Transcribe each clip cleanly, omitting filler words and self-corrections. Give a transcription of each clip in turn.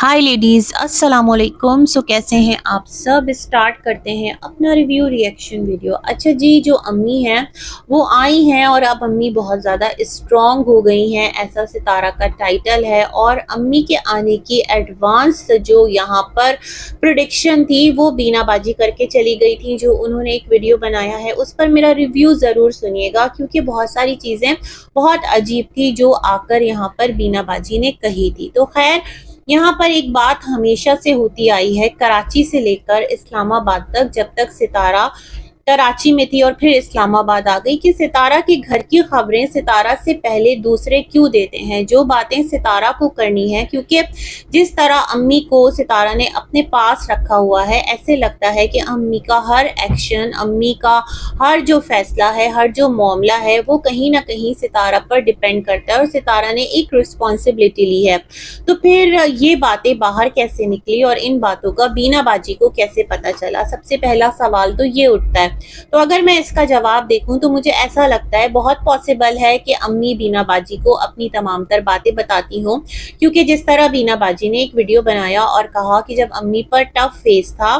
हाय ladies, अस्सलाम वालेकुम। सो कैसे हैं आप सब। स्टार्ट करते हैं अपना रिव्यू रिएक्शन वीडियो। अच्छा जी, जो अम्मी हैं वो आई हैं और अब अम्मी बहुत ज़्यादा स्ट्रॉन्ग हो गई हैं, ऐसा सितारा का टाइटल है। और अम्मी के आने की एडवांस जो यहाँ पर प्रेडिक्शन थी वो बीना बाजी करके चली गई थी, जो उन्होंने एक वीडियो बनाया है उस पर मेरा रिव्यू ज़रूर सुनिएगा, क्योंकि बहुत सारी चीज़ें बहुत अजीब थी जो आकर यहाँ पर बीना बाजी ने कही थी। तो खैर, यहाँ पर एक बात हमेशा से होती आई है, कराची से लेकर इस्लामाबाद तक, जब तक सितारा कराची में थी और फिर इस्लामाबाद आ गई, कि सितारा के घर की खबरें सितारा से पहले दूसरे क्यों देते हैं, जो बातें सितारा को करनी है। क्योंकि जिस तरह अम्मी को सितारा ने अपने पास रखा हुआ है, ऐसे लगता है कि अम्मी का हर एक्शन, अम्मी का हर जो फैसला है, हर जो मामला है, वो कहीं ना कहीं सितारा पर डिपेंड करता है और सितारा ने एक रिस्पॉन्सिबिलिटी ली है। तो फिर ये बातें बाहर कैसे निकली और इन बातों का बीना बाजी को कैसे पता चला, सबसे पहला सवाल तो ये उठता है। तो अगर मैं इसका जवाब देखूं तो मुझे ऐसा लगता है बहुत पॉसिबल है कि अम्मी बीना बाजी को अपनी तमाम तर बातें बताती हों, क्योंकि जिस तरह बीना बाजी ने एक वीडियो बनाया और कहा कि जब अम्मी पर टफ फेस था,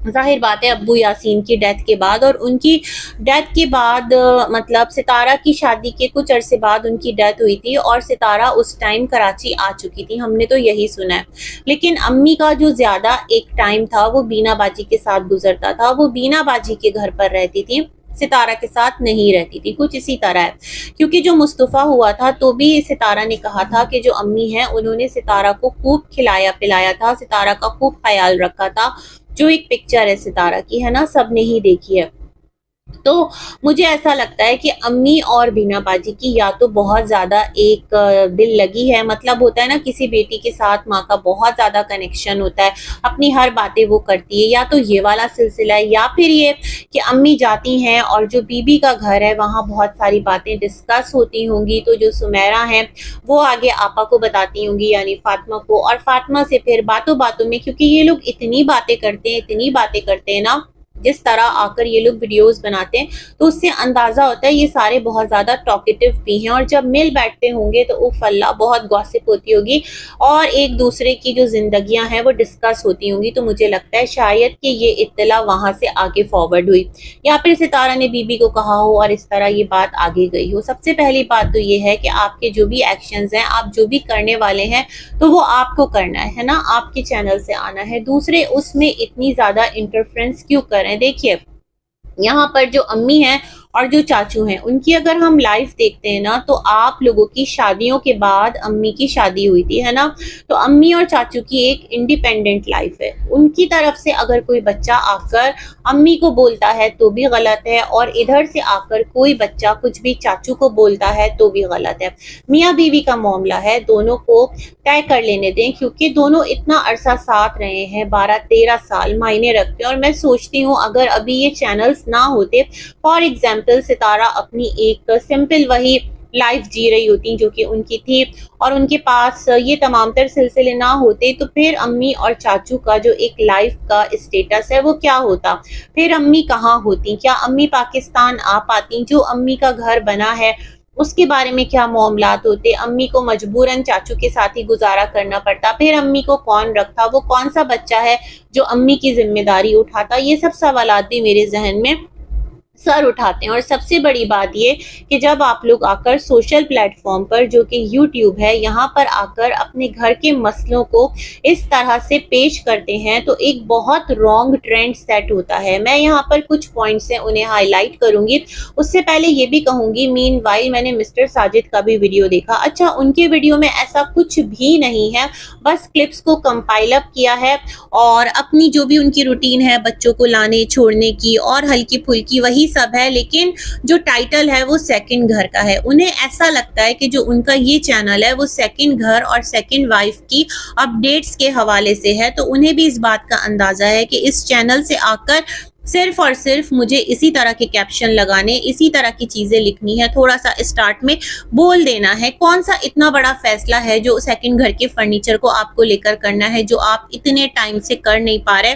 जाहिर बात है अब्बू यासीन की डेथ के बाद, और उनकी डेथ के बाद मतलब सितारा की शादी के कुछ अरसे बाद उनकी डेथ हुई थी और सितारा उस टाइम कराची आ चुकी थी, हमने तो यही सुना है। लेकिन अम्मी का जो ज्यादा एक टाइम था वो बीना बाजी के साथ गुजरता था, वो बीना बाजी के घर पर रहती थी, सितारा के साथ नहीं रहती थी। कुछ इसी तरह है, क्योंकि जो मुस्तफ़ा हुआ था तो भी सितारा ने कहा था कि जो अम्मी है उन्होंने सितारा को खूब खिलाया पिलाया था, सितारा का खूब ख्याल रखा था। जो एक पिक्चर है सितारा की, है ना, सबने ही देखी है। तो मुझे ऐसा लगता है कि अम्मी और बीना बाजी की या तो बहुत ज्यादा एक दिल लगी है, मतलब होता है ना किसी बेटी के साथ माँ का बहुत ज्यादा कनेक्शन होता है, अपनी हर बातें वो करती है, या तो ये वाला सिलसिला है, या फिर ये कि अम्मी जाती हैं और जो बीबी का घर है वहाँ बहुत सारी बातें डिस्कस होती होंगी, तो जो सुमेरा है वो आगे आपा को बताती होंगी, यानी फातिमा को, और फातिमा से फिर बातों बातों में, क्योंकि ये लोग इतनी बातें करते हैं, इतनी बातें करते हैं ना, जिस तरह आकर ये लोग वीडियोस बनाते हैं, तो उससे अंदाजा होता है ये सारे बहुत ज्यादा टॉकेटिव भी हैं। और जब मिल बैठते होंगे तो उफ अल्लाह, बहुत गॉसिप होती होगी और एक दूसरे की जो जिंदगियां हैं वो डिस्कस होती होंगी। तो मुझे लगता है शायद कि ये इत्तला वहां से आगे फॉरवर्ड हुई, या फिर सितारा ने बीबी को कहा हो और इस तरह ये बात आगे गई हो। सबसे पहली बात तो ये है कि आपके जो भी एक्शंस हैं, आप जो भी करने वाले हैं, तो वो आपको करना है ना, आपके चैनल से आना है। दूसरे उसमें इतनी ज्यादा इंटरफ्रेंस क्यों कर रहे हैं। देखिए, यहाँ पर जो अम्मी हैं और जो चाचू हैं, उनकी अगर हम लाइफ देखते हैं ना, तो आप लोगों की शादियों के बाद अम्मी की शादी हुई थी, है ना, तो अम्मी और चाचू की एक इंडिपेंडेंट लाइफ है। उनकी तरफ से अगर कोई बच्चा आकर अम्मी को बोलता है तो भी गलत है, और इधर से आकर कोई बच्चा कुछ भी चाचू को बोलता है तो भी गलत है। मियाँ बीवी का मामला है, दोनों को तय कर लेने दें, क्योंकि दोनों इतना अरसा साथ रहे हैं, 12-13 साल मायने रखते हैं। और मैं सोचती हूँ अगर अभी ये चैनल्स ना होते, फॉर एग्जाम्पल सितारा अपनी एक सिंपल वही लाइफ जी रही होती जो कि उनकी थी, और उनके पास ये तमाम तर सिलसिले ना होते, तो फिर अम्मी और चाचू का जो एक लाइफ का स्टेटस है वो क्या होता, फिर अम्मी कहाँ होती, क्या अम्मी पाकिस्तान आ पाती, जो अम्मी का घर बना है उसके बारे में क्या मामलात होते, अम्मी को मजबूरन चाचू के साथ ही गुजारा करना पड़ता, फिर अम्मी को कौन रखता, वो कौन सा बच्चा है जो अम्मी की जिम्मेदारी उठाता। ये सब सवालात भी मेरे जहन में सर उठाते हैं। और सबसे बड़ी बात ये कि जब आप लोग आकर सोशल प्लेटफॉर्म पर, जो कि यूट्यूब है, यहाँ पर आकर अपने घर के मसलों को इस तरह से पेश करते हैं, तो एक बहुत रॉन्ग ट्रेंड सेट होता है। मैं यहाँ पर कुछ पॉइंट्स हैं उन्हें हाईलाइट करूंगी। उससे पहले ये भी कहूंगी, मीनवाइल मैंने मिस्टर साजिद का भी वीडियो देखा। अच्छा, उनके वीडियो में ऐसा कुछ भी नहीं है, बस क्लिप्स को कंपाइल अप किया है और अपनी जो भी उनकी रूटीन है बच्चों को लाने छोड़ने की और हल्की फुल्की वही सब है, लेकिन जो टाइटल है वो सेकंड घर का है। उन्हें ऐसा लगता है कि जो उनका ये चैनल है वो सेकंड घर और सेकंड वाइफ की अपडेट्स के हवाले से है, तो उन्हें भी इस बात का अंदाजा है कि इस चैनल से आकर सिर्फ और सिर्फ मुझे इसी तरह के कैप्शन लगाने, इसी तरह की चीजें लिखनी है, थोड़ा सा स्टार्ट में बोल देना है। कौन सा इतना बड़ा फैसला है जो सेकंड घर के फर्नीचर को आपको लेकर करना है, जो आप इतने टाइम से कर नहीं पा रहे,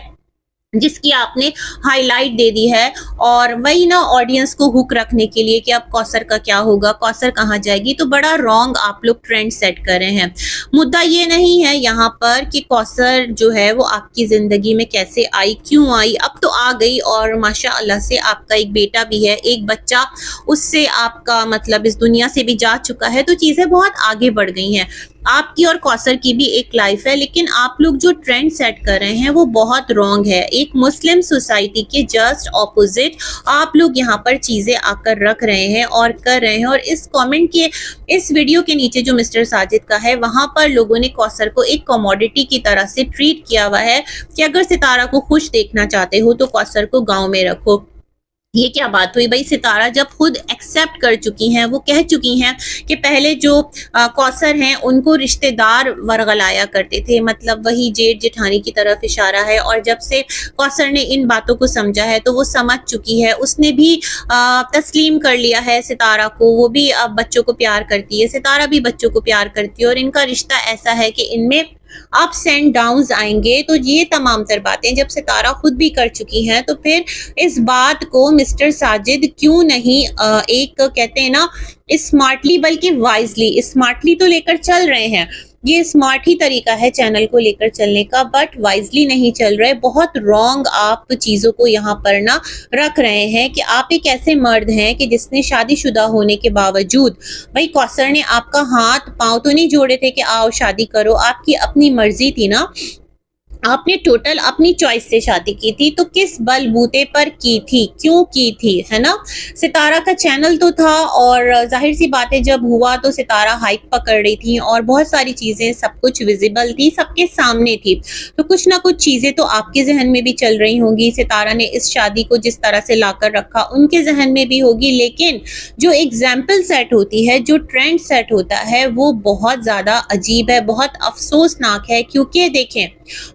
जिसकी आपने हाईलाइट दे दी है, और वही ना ऑडियंस को हुक रखने के लिए कि अब कौसर का क्या होगा, कौसर कहाँ जाएगी, तो बड़ा रॉन्ग आप लोग ट्रेंड सेट कर रहे हैं। मुद्दा ये नहीं है यहाँ पर कि कौसर जो है वो आपकी ज़िंदगी में कैसे आई, क्यों आई, अब तो आ गई, और माशाअल्लाह से आपका एक बेटा भी है, एक बच्चा उससे आपका मतलब इस दुनिया से भी जा चुका है, तो चीज़ें बहुत आगे बढ़ गई हैं। आपकी और कौसर की भी एक लाइफ है, लेकिन आप लोग जो ट्रेंड सेट कर रहे हैं वो बहुत रॉन्ग है। एक मुस्लिम सोसाइटी के जस्ट ऑपोजिट आप लोग यहाँ पर चीज़ें आकर रख रहे हैं और कर रहे हैं। और इस कमेंट के, इस वीडियो के नीचे जो मिस्टर साजिद का है, वहाँ पर लोगों ने कौसर को एक कमोडिटी की तरह से ट्रीट किया हुआ है कि अगर सितारा को खुश देखना चाहते हो तो कौसर को गाँव में रखो। ये क्या बात हुई भाई? सितारा जब खुद एक्सेप्ट कर चुकी हैं, वो कह चुकी हैं कि पहले जो कौसर हैं उनको रिश्तेदार वर्गलाया करते थे, मतलब वही जेठ जेठानी की तरफ इशारा है। और जब से कौसर ने इन बातों को समझा है तो वो समझ चुकी है, उसने भी तस्लीम कर लिया है सितारा को, वो भी अब बच्चों को प्यार करती है, सितारा भी बच्चों को प्यार करती है, और इनका रिश्ता ऐसा है कि इनमें अप्स एंड डाउन्स आएंगे। तो ये तमाम तर बातें जब सितारा खुद भी कर चुकी हैं, तो फिर इस बात को मिस्टर साजिद क्यों नहीं एक कहते हैं ना स्मार्टली, बल्कि वाइजली, स्मार्टली तो लेकर चल रहे हैं, ये स्मार्ट ही तरीका है चैनल को लेकर चलने का, बट वाइजली नहीं चल रहे। बहुत रॉन्ग आप चीज़ों को यहाँ पर ना रख रहे हैं कि आप एक ऐसे मर्द हैं कि जिसने शादीशुदा होने के बावजूद, भाई कौसर ने आपका हाथ पांव तो नहीं जोड़े थे कि आओ शादी करो, आपकी अपनी मर्जी थी ना, आपने टोटल अपनी चॉइस से शादी की थी, तो किस बलबूते पर की थी, क्यों की थी, है ना? सितारा का चैनल तो था, और जाहिर सी बात है जब हुआ तो सितारा हाइप पकड़ रही थी और बहुत सारी चीज़ें, सब कुछ विजिबल थी, सबके सामने थी, तो कुछ ना कुछ चीज़ें तो आपके जहन में भी चल रही होंगी। सितारा ने इस शादी को जिस तरह से लाकर रखा उनके जहन में भी होगी, लेकिन जो एग्जाम्पल सेट होती है, जो ट्रेंड सेट होता है, वो बहुत ज़्यादा अजीब है, बहुत अफसोसनाक है। क्योंकि देखें,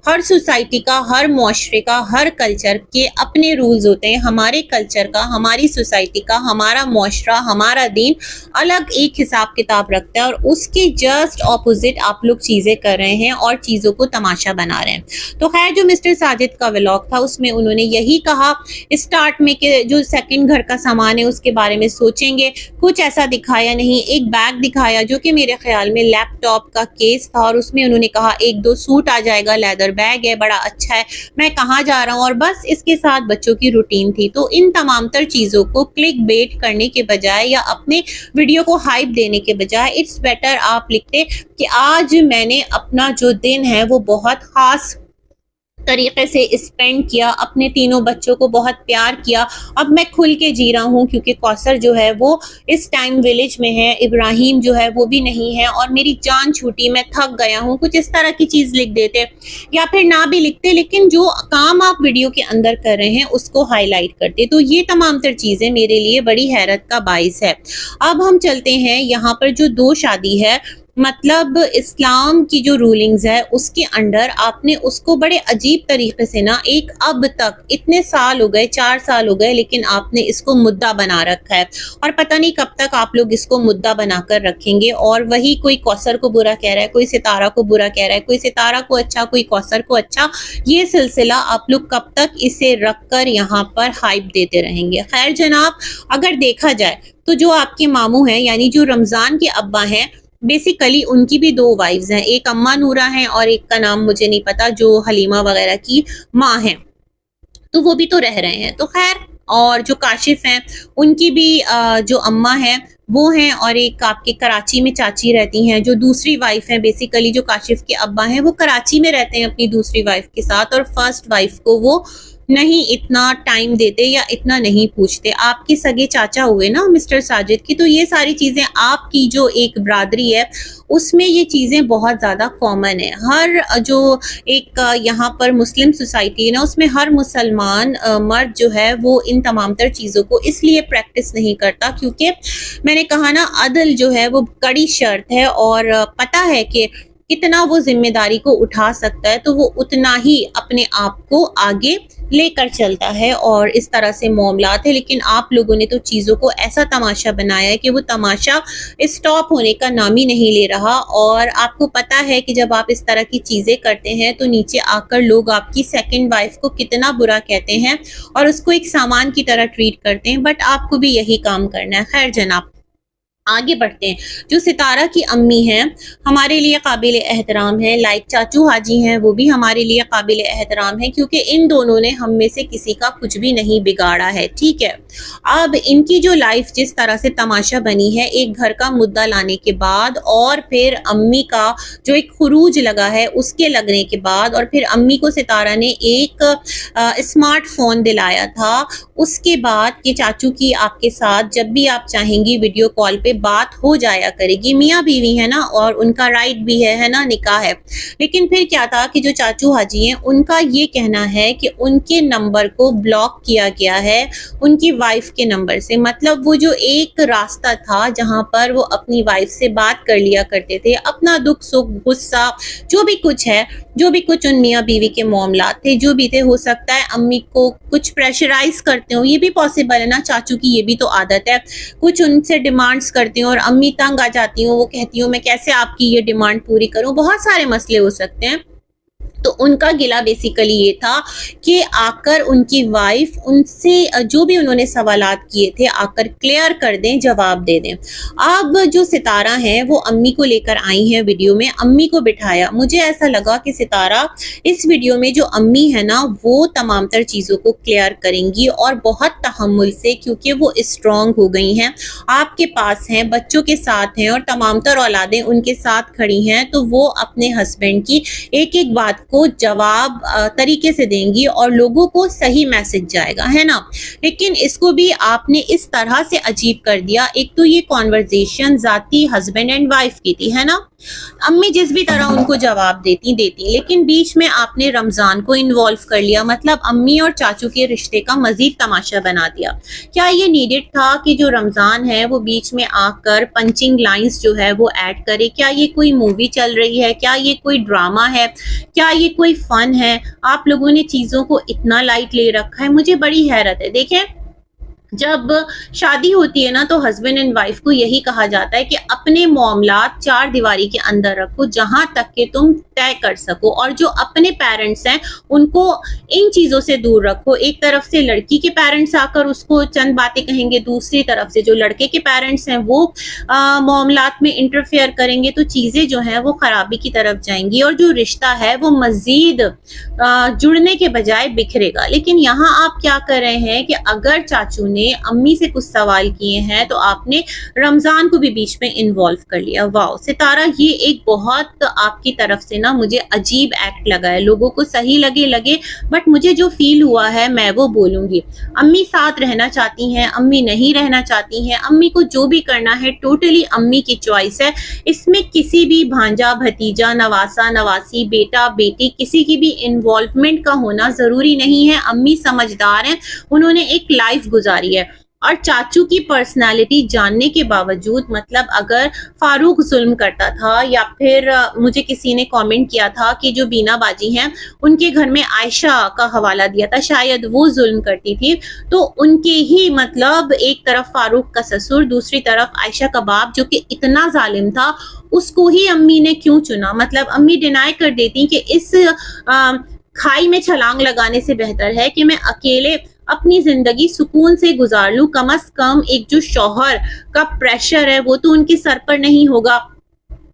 हर सोसाइटी का, हर मुआशरे का, हर कल्चर के अपने रूल्स होते हैं। हमारे कल्चर का, हमारी सोसाइटी का, हमारा मुआशरा, हमारा दीन अलग एक हिसाब किताब रखता है, और उसके जस्ट ऑपोजिट आप लोग चीज़ें कर रहे हैं और चीज़ों को तमाशा बना रहे हैं। तो खैर, जो मिस्टर साजिद का व्लॉग था उसमें उन्होंने यही कहा स्टार्ट में कि जो सेकंड घर का सामान है उसके बारे में सोचेंगे, कुछ ऐसा दिखाया नहीं। एक बैग दिखाया जो कि मेरे ख्याल में लैपटॉप का केस था, और उसमें उन्होंने कहा 1-2 सूट आ जाएगा, लेदर बैग है, बड़ा अच्छा है, मैं कहाँ जा रहा हूँ, और बस इसके साथ बच्चों की रूटीन थी। तो इन तमाम तर चीज़ों को क्लिक बेट करने के बजाय या अपने वीडियो को हाइप देने के बजाय इट्स बेटर आप लिखते कि आज मैंने अपना जो दिन है वो बहुत खास तरीके से स्पेंड किया, अपने तीनों बच्चों को बहुत प्यार किया, अब मैं खुल के जी रहा हूँ, क्योंकि कौसर जो है वो इस टाइम विलेज में है, इब्राहिम जो है वो भी नहीं है, और मेरी जान छूटी, मैं थक गया हूँ, कुछ इस तरह की चीज़ लिख देते, या फिर ना भी लिखते, लेकिन जो काम आप वीडियो के अंदर कर रहे हैं उसको हाईलाइट करते। तो ये तमाम तर चीज़ें मेरे लिए बड़ी हैरत का बाइस है। अब हम चलते हैं यहाँ पर, जो 2 शादी है, मतलब इस्लाम की जो रूलिंग्स है उसके अंडर आपने उसको बड़े अजीब तरीके से ना, एक अब तक इतने साल हो गए, 4 साल हो गए, लेकिन आपने इसको मुद्दा बना रखा है, और पता नहीं कब तक आप लोग इसको मुद्दा बनाकर रखेंगे। और वही कोई कौसर को बुरा कह रहा है, कोई सितारा को बुरा कह रहा है, कोई सितारा को अच्छा, कोई कौसर को अच्छा, ये सिलसिला आप लोग कब तक इसे रखकर यहाँ पर हाइप देते रहेंगे? खैर जनाब, अगर देखा जाए तो जो आपके मामू हैं, यानी जो रमजान के अब्बा हैं, बेसिकली उनकी भी 2 वाइफ्स हैं, एक अम्मा नूरा हैं और एक का नाम मुझे नहीं पता, जो हलीमा वगैरह की माँ हैं, तो वो भी तो रह रहे हैं। तो खैर, और जो काशिफ हैं उनकी भी जो अम्मा हैं वो हैं, और एक आपके कराची में चाची रहती हैं, जो दूसरी वाइफ हैं। बेसिकली जो काशिफ के अब्बा हैं वो कराची में रहते हैं अपनी दूसरी वाइफ के साथ, और फर्स्ट वाइफ को वो नहीं इतना टाइम देते या इतना नहीं पूछते। आपके सगे चाचा हुए ना मिस्टर साजिद की, तो ये सारी चीज़ें आपकी जो एक बरादरी है उसमें ये चीज़ें बहुत ज़्यादा कॉमन है। हर जो एक यहाँ पर मुस्लिम सोसाइटी है ना, उसमें हर मुसलमान मर्द जो है वो इन तमाम तर चीज़ों को इसलिए प्रैक्टिस नहीं करता क्योंकि मैंने कहा ना, अदल जो है वो कड़ी शर्त है, और पता है कि कितना वो जिम्मेदारी को उठा सकता है, तो वो उतना ही अपने आप को आगे लेकर चलता है और इस तरह से मामलात है। लेकिन आप लोगों ने तो चीज़ों को ऐसा तमाशा बनाया है कि वो तमाशा स्टॉप होने का नाम ही नहीं ले रहा। और आपको पता है कि जब आप इस तरह की चीज़ें करते हैं तो नीचे आकर लोग आपकी सेकंड वाइफ को कितना बुरा कहते हैं और उसको एक सामान की तरह ट्रीट करते हैं। बट आपको भी यही काम करना है। खैर जनाब, आगे बढ़ते हैं। जो सितारा की अम्मी हैं हमारे लिए काबिल एहतराम है, लाइक चाचू हाजी हैं वो भी हमारे लिए काबिल एहतराम है, क्योंकि इन दोनों ने हम में से किसी का कुछ भी नहीं बिगाड़ा है। ठीक है, अब इनकी जो लाइफ जिस तरह से तमाशा बनी है एक घर का मुद्दा लाने के बाद और फिर अम्मी का जो एक खुरूज लगा है उसके लगने के बाद और फिर अम्मी को सितारा ने एक स्मार्टफोन दिलाया था, उसके बाद कि चाचू की आपके साथ जब भी आप चाहेंगी वीडियो कॉल पे बात हो जाया करेगी। मियाँ बीवी है ना और उनका राइट भी है ना, निकाह है। लेकिन फिर क्या था कि जो चाचू हाजी हैं उनका ये कहना है कि उनके नंबर को ब्लॉक किया गया है उनकी वाइफ के नंबर से। मतलब वो जो एक रास्ता था जहां पर वो अपनी वाइफ से बात कर लिया करते थे, अपना दुख सुख गुस्सा जो भी कुछ है, जो भी कुछ उन मियाँ बीवी के मामलात थे जो भी थे, हो सकता है अम्मी को कुछ प्रेशराइज करते हो, ये भी पॉसिबल है ना। चाचू की ये भी तो आदत है, कुछ उनसे डिमांड्स करती हूँ और अम्मी तंग आ जाती हूँ, वो कहती हूँ मैं कैसे आपकी ये डिमांड पूरी करूँ। बहुत सारे मसले हो सकते हैं। तो उनका गिला बेसिकली ये था कि आकर उनकी वाइफ उनसे जो भी उन्होंने सवालात किए थे आकर क्लियर कर दें, जवाब दे दें। अब जो सितारा हैं वो अम्मी को लेकर आई हैं वीडियो में, अम्मी को बिठाया। मुझे ऐसा लगा कि सितारा इस वीडियो में जो अम्मी है ना वो तमाम तर चीज़ों को क्लियर करेंगी और बहुत तहम्मुल से, क्योंकि वो स्ट्रॉन्ग हो गई हैं, आपके पास हैं, बच्चों के साथ हैं और तमाम तर औलादें उनके साथ खड़ी हैं, तो वो अपने हस्बैंड की एक एक बात को जवाब तरीके से देंगी और लोगों को सही मैसेज जाएगा, है ना। लेकिन इसको भी आपने इस तरह से अजीब कर दिया। एक तो ये कॉन्वर्जेशन जाती हस्बैंड एंड वाइफ की थी, है ना, अम्मी जिस भी तरह उनको जवाब देती, लेकिन बीच में आपने रमजान को इन्वॉल्व कर लिया। मतलब अम्मी और चाचू के रिश्ते का मजीद तमाशा बना दिया। क्या ये नीडेड था कि जो रमजान है वो बीच में आकर पंचिंग लाइंस जो है वो ऐड करे? क्या ये कोई मूवी चल रही है? क्या ये कोई ड्रामा है? क्या ये कोई फन है? आप लोगों ने चीजों को इतना लाइट ले रखा है, मुझे बड़ी हैरत है। देखें, जब शादी होती है ना तो हस्बैंड एंड वाइफ को यही कहा जाता है कि अपने मामलात चार दीवारी के अंदर रखो जहां तक कि तुम तय कर सको, और जो अपने पेरेंट्स हैं उनको इन चीजों से दूर रखो। एक तरफ से लड़की के पेरेंट्स आकर उसको चंद बातें कहेंगे, दूसरी तरफ से जो लड़के के पेरेंट्स हैं वो मामलात में इंटरफेयर करेंगे, तो चीजें जो हैं वो खराबी की तरफ जाएंगी और जो रिश्ता है वो मजीद जुड़ने के बजाय बिखरेगा। लेकिन यहाँ आप क्या कर रहे हैं कि अगर चाचू ने अम्मी से कुछ सवाल किए हैं तो आपने रमजान को भी बीच में इन्वॉल्व कर लिया। वाह सितारा, ये एक बहुत आपकी तरफ से ना मुझे अजीब एक्ट लगा है। लोगों को सही लगे बट मुझे जो फील हुआ है मैं वो बोलूंगी। अम्मी साथ रहना चाहती हैं, अम्मी नहीं रहना चाहती हैं, अम्मी को जो भी करना है टोटली अम्मी की चॉइस है। इसमें किसी भी भांजा भतीजा नवासा नवासी बेटा बेटी किसी की भी इन्वॉल्वमेंट का होना जरूरी नहीं है। अम्मी समझदार हैं, उन्होंने एक लाइफ गुजारी है। और चाचू की पर्सनालिटी जानने के बावजूद, मतलब अगर फारूक जुल्म करता था, या फिर मुझे किसी ने कमेंट किया था कि जो बीना बाजी हैं उनके घर में आयशा का हवाला दिया था, शायद वो जुल्म करती थी, तो उनके ही मतलब एक तरफ फारूक का ससुर, दूसरी तरफ आयशा का बाप जो कि इतना जालिम था, उसको ही अम्मी ने क्यों चुना? मतलब अम्मी डिनाई कर देती कि इस खाई में छलांग लगाने से बेहतर है कि मैं अकेले अपनी जिंदगी सुकून से गुजार लूं। कम अज कम एक जो शौहर का प्रेशर है वो तो उनके सर पर नहीं होगा।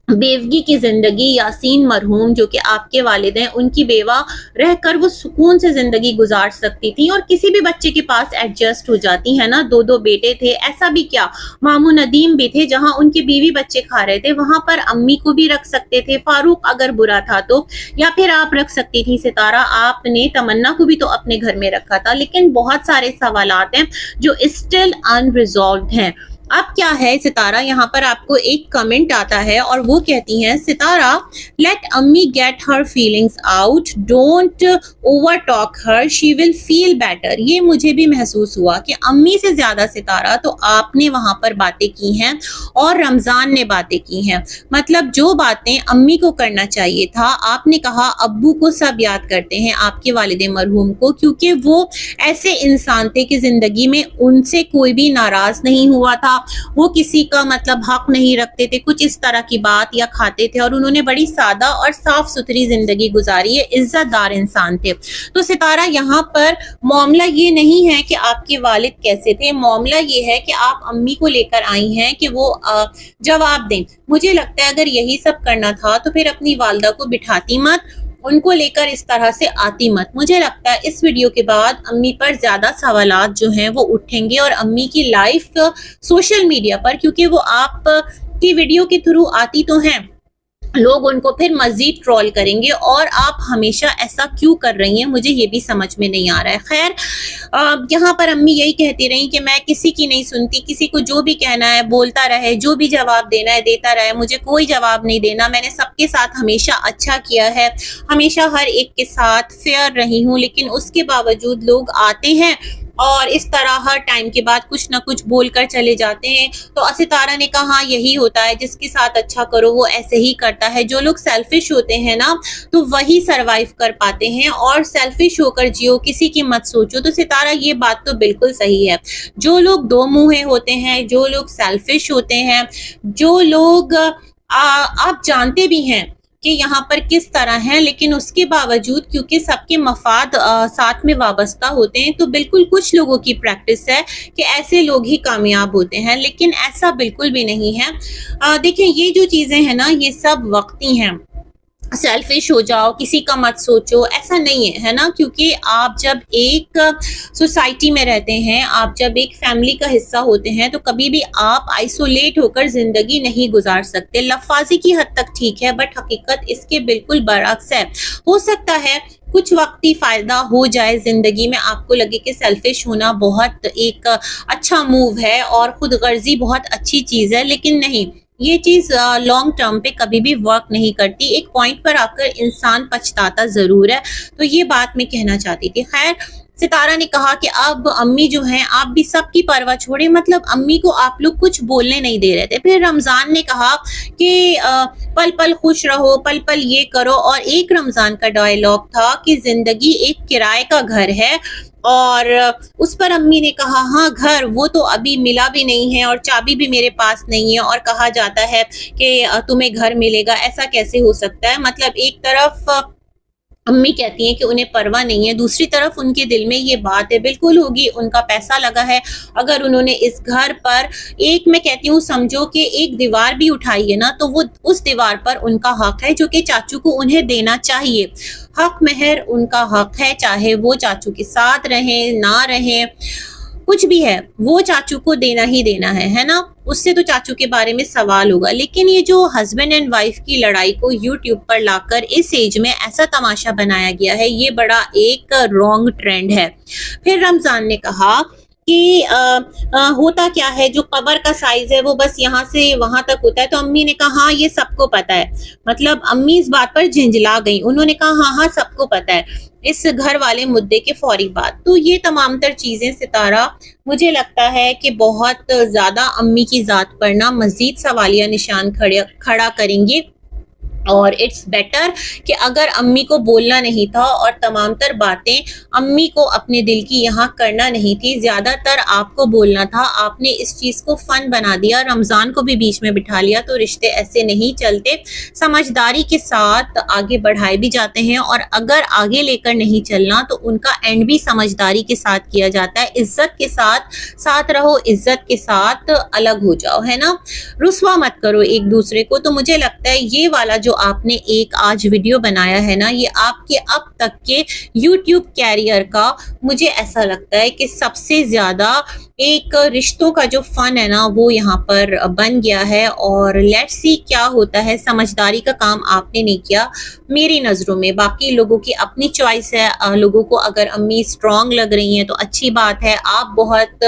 बेवगी की जिंदगी, यासीन मरहूम जो कि आपके वालिद हैं, उनकी बेवा रहकर वो सुकून से जिंदगी गुजार सकती थी और किसी भी बच्चे के पास एडजस्ट हो जाती है ना। दो बेटे थे, ऐसा भी क्या, मामू नदीम भी थे, जहां उनके बीवी बच्चे खा रहे थे वहां पर अम्मी को भी रख सकते थे। फारूक अगर बुरा था तो, या फिर आप रख सकती थी सितारा, आपने तमन्ना को भी तो अपने घर में रखा था। लेकिन बहुत सारे सवालात हैं जो स्टिल अनरिजॉल्व्ड हैं। अब क्या है सितारा, यहाँ पर आपको एक कमेंट आता है और वो कहती हैं, सितारा लेट अम्मी get her feelings out, don't over talk her, she will feel better. ये मुझे भी महसूस हुआ कि अम्मी से ज्यादा सितारा तो आपने वहां पर बातें की हैं और रमजान ने बातें की हैं। मतलब जो बातें अम्मी को करना चाहिए था, आपने कहा अब्बू को सब याद करते हैं, आपके वालिद मरहूम को, क्योंकि वो ऐसे इंसान थे कि जिंदगी में उनसे कोई भी नाराज नहीं हुआ था, वो किसी का मतलब हक नहीं रखते थे, कुछ इस तरह की बात या खाते थे, और उन्होंने बड़ी सादा और साफ सुथरी जिंदगी गुजारी है, इज्जतदार इंसान थे। तो सितारा यहाँ पर मामला ये नहीं है कि आपके वालिद कैसे थे, मामला ये है कि आप अम्मी को लेकर आई हैं कि वो जवाब दें। मुझे लगता है अगर यही सब करना था तो फिर अपनी वालदा को बिठाती मत, उनको लेकर इस तरह से आती मत। मुझे लगता है इस वीडियो के बाद अम्मी पर ज्यादा सवालात जो हैं वो उठेंगे और अम्मी की लाइफ सोशल मीडिया पर, क्योंकि वो आप की वीडियो के थ्रू आती तो हैं, लोग उनको फिर मजीद ट्रोल करेंगे और आप हमेशा ऐसा क्यों कर रही हैं, मुझे ये भी समझ में नहीं आ रहा है। खैर, यहाँ पर अम्मी यही कहती रही कि मैं किसी की नहीं सुनती, किसी को जो भी कहना है बोलता रहे, जो भी जवाब देना है देता रहे, मुझे कोई जवाब नहीं देना, मैंने सबके साथ हमेशा अच्छा किया है, हमेशा हर एक के साथ फेयर रही हूँ, लेकिन उसके बावजूद लोग आते हैं और इस तरह हर टाइम के बाद कुछ ना कुछ बोलकर चले जाते हैं। तो सितारा ने कहा यही होता है, जिसके साथ अच्छा करो वो ऐसे ही करता है। जो लोग सेल्फिश होते हैं ना, तो वही सरवाइव कर पाते हैं, और सेल्फिश होकर जियो, किसी की मत सोचो। तो सितारा ये बात तो बिल्कुल सही है। जो लोग दो मुंहे होते हैं, जो लोग सेल्फिश होते हैं, जो लोग आप जानते भी हैं कि यहाँ पर किस तरह है, लेकिन उसके बावजूद क्योंकि सबके मफाद साथ में वाबस्ता होते हैं, तो बिल्कुल कुछ लोगों की प्रैक्टिस है कि ऐसे लोग ही कामयाब होते हैं, लेकिन ऐसा बिल्कुल भी नहीं है। देखिए, ये जो चीजें हैं ना, ये सब वक्ती हैं। सेल्फिश हो जाओ, किसी का मत सोचो, ऐसा नहीं है ना, क्योंकि आप जब एक सोसाइटी में रहते हैं, आप जब एक फैमिली का हिस्सा होते हैं, तो कभी भी आप आइसोलेट होकर जिंदगी नहीं गुजार सकते। लफाजी की हद तक ठीक है, बट हकीकत इसके बिल्कुल बरअक्स है। हो सकता है कुछ वक्ती फायदा हो जाए जिंदगी में, आपको लगे कि सेल्फिश होना बहुत एक अच्छा मूव है और खुद गर्जी बहुत अच्छी चीज है, लेकिन नहीं, ये चीज लॉन्ग टर्म पे कभी भी वर्क नहीं करती। एक पॉइंट पर आकर इंसान पछताता जरूर है। तो ये बात मैं कहना चाहती थी। खैर, सितारा ने कहा कि अब अम्मी जो हैं, आप भी सबकी परवाह छोड़े, मतलब अम्मी को आप लोग कुछ बोलने नहीं दे रहे थे। फिर रमजान ने कहा कि पल पल खुश रहो, पल पल ये करो, और एक रमजान का डायलॉग था कि जिंदगी एक किराए का घर है, और उस पर अम्मी ने कहा हाँ, घर वो तो अभी मिला भी नहीं है और चाबी भी मेरे पास नहीं है, और कहा जाता है कि तुम्हें घर मिलेगा, ऐसा कैसे हो सकता है। मतलब एक तरफ अम्मी कहती हैं कि उन्हें परवाह नहीं है, दूसरी तरफ उनके दिल में ये बात है, बिल्कुल होगी, उनका पैसा लगा है। अगर उन्होंने इस घर पर एक, मैं कहती हूँ समझो कि एक दीवार भी उठाई है ना, तो वो उस दीवार पर उनका हक है, जो कि चाचू को उन्हें देना चाहिए। हक महर उनका हक है, चाहे वो चाचू के साथ रहे ना रहे, कुछ भी है, वो चाचू को देना ही देना है ना। उससे तो चाचू के बारे में सवाल होगा। लेकिन ये जो हस्बैंड एंड वाइफ की लड़ाई को यूट्यूब पर लाकर इस एज में ऐसा तमाशा बनाया गया है, ये बड़ा एक रॉन्ग ट्रेंड है। फिर रमजान ने कहा कि होता क्या है, जो कबर का साइज है वो बस यहाँ से वहां तक होता है। तो अम्मी ने कहा हाँ, ये सबको पता है। मतलब अम्मी इस बात पर झिंझला गई, उन्होंने कहा हाँ हाँ सबको पता है, इस घर वाले मुद्दे के फौरी बाद। तो ये तमाम तर चीजें सितारा, मुझे लगता है कि बहुत ज्यादा अम्मी की जात पर ना मजीद सवालिया निशान खड़ा करेंगे, और इट्स बेटर कि अगर अम्मी को बोलना नहीं था और तमाम तर बातें अम्मी को अपने दिल की यहाँ करना नहीं थी, ज्यादातर आपको बोलना था। आपने इस चीज को फन बना दिया, रमजान को भी बीच में बिठा लिया। तो रिश्ते ऐसे नहीं चलते, समझदारी के साथ आगे बढ़ाए भी जाते हैं, और अगर आगे लेकर नहीं चलना तो उनका एंड भी समझदारी के साथ किया जाता है। इज्जत के साथ रहो, इज्जत के साथ अलग हो जाओ, है ना, रुस्वा मत करो एक दूसरे को। तो मुझे लगता है ये वाला जो आपने एक आज वीडियो बनाया है ना, ये आपके अब तक के YouTube कैरियर का, मुझे ऐसा लगता है कि सबसे ज्यादा एक रिश्तों का जो फन है ना, वो यहाँ पर बन गया है। और लेट्स सी क्या होता है। समझदारी का काम आपने नहीं किया मेरी नजरों में। बाकी लोगों की अपनी चॉइस है, लोगों को अगर अम्मी स्ट्रांग लग रही हैं तो अच्छी बात है। आप बहुत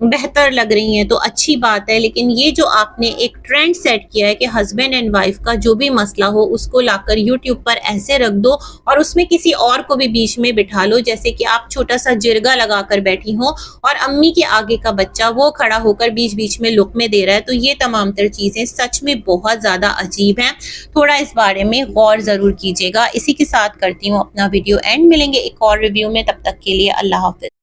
बेहतर लग रही हैं तो अच्छी बात है, लेकिन ये जो आपने एक ट्रेंड सेट किया है कि हस्बैंड एंड वाइफ का जो भी मसला हो उसको लाकर यूट्यूब पर ऐसे रख दो और उसमें किसी और को भी बीच में बिठा लो, जैसे कि आप छोटा सा जिरगा लगाकर बैठी हो और अम्मी के आगे का बच्चा वो खड़ा होकर बीच बीच में लुक़्मे दे रहा है। तो ये तमाम तर चीज़ें सच में बहुत ज़्यादा अजीब हैं, थोड़ा इस बारे में गौर ज़रूर कीजिएगा। इसी के साथ करती हूँ अपना वीडियो एंड, मिलेंगे एक और रिव्यू में, तब तक के लिए अल्लाह हाफ़िज़।